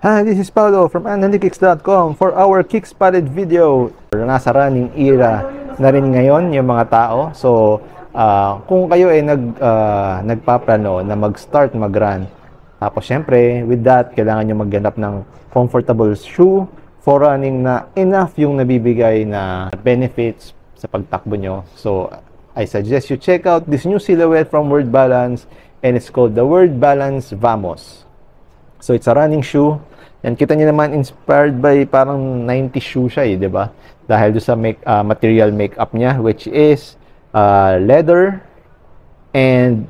Hi, this is Paulo from analytics.com for our Kickspotted video. Nasa running era na rin ngayon yung mga tao. So, kung kayo ay nagpaplano na mag-start mag-run, tapos syempre, with that, kailangan nyo maghanap ng comfortable shoe for running na enough yung nabibigay na benefits sa pagtakbo nyo. So, I suggest you check out this new silhouette from Word Balance, and it's called the Word Balance Vamos. So, it's a running shoe. Yan, kita niyo naman, inspired by parang 90s shoe siya di ba? Dahil doon sa material makeup niya, which is leather and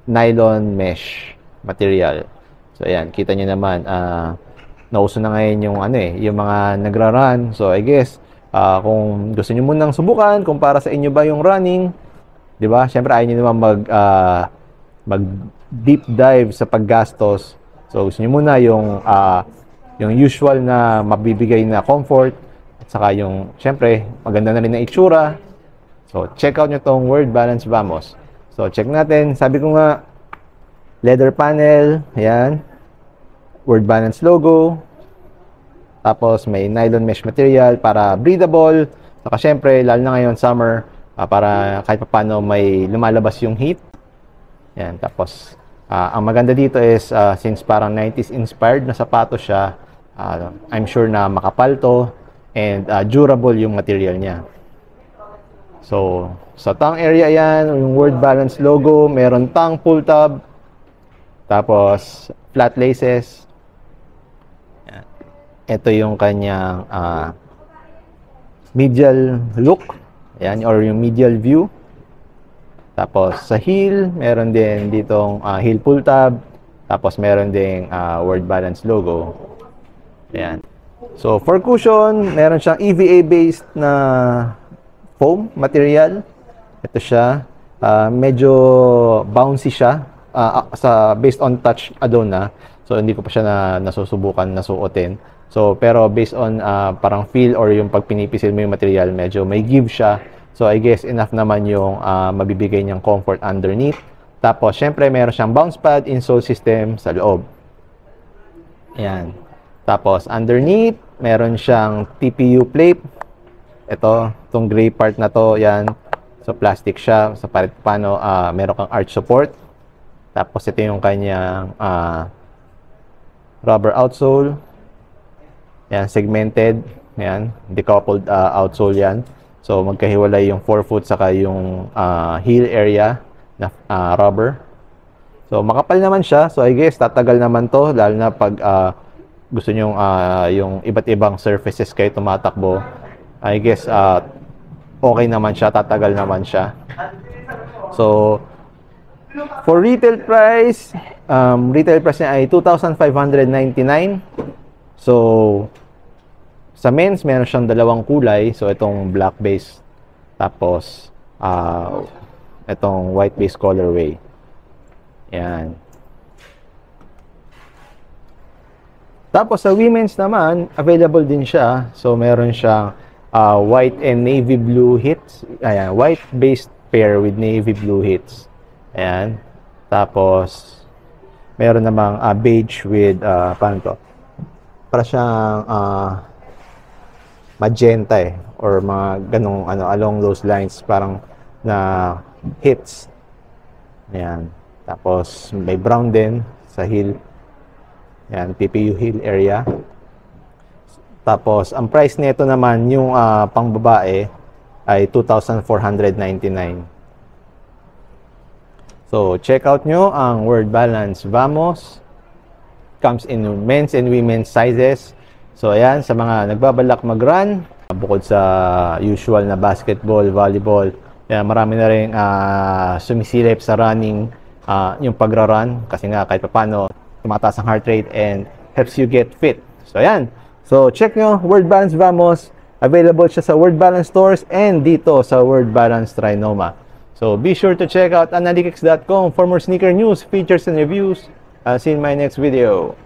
nylon mesh material. So, ayan, kita niyo naman, nauso na ngayon yung yung mga nagra-run. So, I guess, kung gusto niyo munang subukan, kung para sa inyo ba yung running, di ba? Siyempre, ayaw niyo naman mag deep dive sa paggastos. So, gusto nyo muna yung usual na mabibigay na comfort at saka yung, syempre, maganda na rin na itsura. So, check out nyo tong Word Balance Vamos. So, check natin. Sabi ko nga, leather panel, ayan. Word Balance logo. Tapos, may nylon mesh material para breathable. Saka, syempre, lalo na ngayon, summer, para kahit paano may lumalabas yung heat. Ayan, tapos, ang maganda dito is, since parang 90s inspired na sapatos siya, I'm sure na makapal to and durable yung material niya. So, sa tongue area yan, yung Word Balance logo, meron tongue pull tab, tapos flat laces. Yan. Ito yung kanyang medial look, yan, or yung medial view. Tapos sa heel, meron din ditong heel pull tab. Tapos meron ding Word Balance logo. Ayan. So for cushion, meron siyang EVA based na foam material. Ito siya. Medyo bouncy siya. Based on touch Adona. So hindi ko pa siya nasusubukan na suotin. So pero based on parang feel or yung pag pinipisil mo yung material, medyo may give siya. So, I guess, enough naman yung mabibigay niyang comfort underneath. Tapos, syempre, meron siyang bounce pad insole system sa loob. Ayan. Tapos, underneath, meron siyang TPU plate. Itong gray part na to, yan. So, plastic siya. So, paano, meron kang arch support. Tapos, ito yung kanyang rubber outsole. Yan, segmented. Yan, decoupled outsole yan. So, magkahiwalay yung forefoot saka yung heel area na rubber. So, makapal naman siya. So, I guess, tatagal naman to. Lalo na pag gusto nyo yung iba't ibang surfaces kayo tumatakbo. I guess, okay naman siya. Tatagal naman siya. So, for retail price niya ay 2,599. So, sa men's, meron siyang dalawang kulay. So, itong black base. Tapos, itong white base colorway. Yan. Tapos, sa women's naman, available din siya. So, meron siyang white and navy blue hits. Ayan, white based pair with navy blue hits. Ayan. Tapos, meron namang beige with, paano to? Para siyang, magenta or mga ganong along those lines, parang na hits. Ayan. Tapos may brown din sa heel. Ayan, PPU heel area. Tapos ang price nito naman yung pang babae ay 2,499. So check out nyo ang Word Balance Vamos. Comes in men's and women's sizes. So, ayan, sa mga nagbabalak mag-run, bukod sa usual na basketball, volleyball, ayan, marami na rin sumisilip sa running, yung pagra-run, kasi nga kahit paano, tumataas ang heart rate and helps you get fit. So, ayan. So, check nyo, Word Balance Vamos. Available siya sa Word Balance stores and dito sa Word Balance Trinoma. So, be sure to check out analytics.com for more sneaker news, features, and reviews. I'll see you in my next video.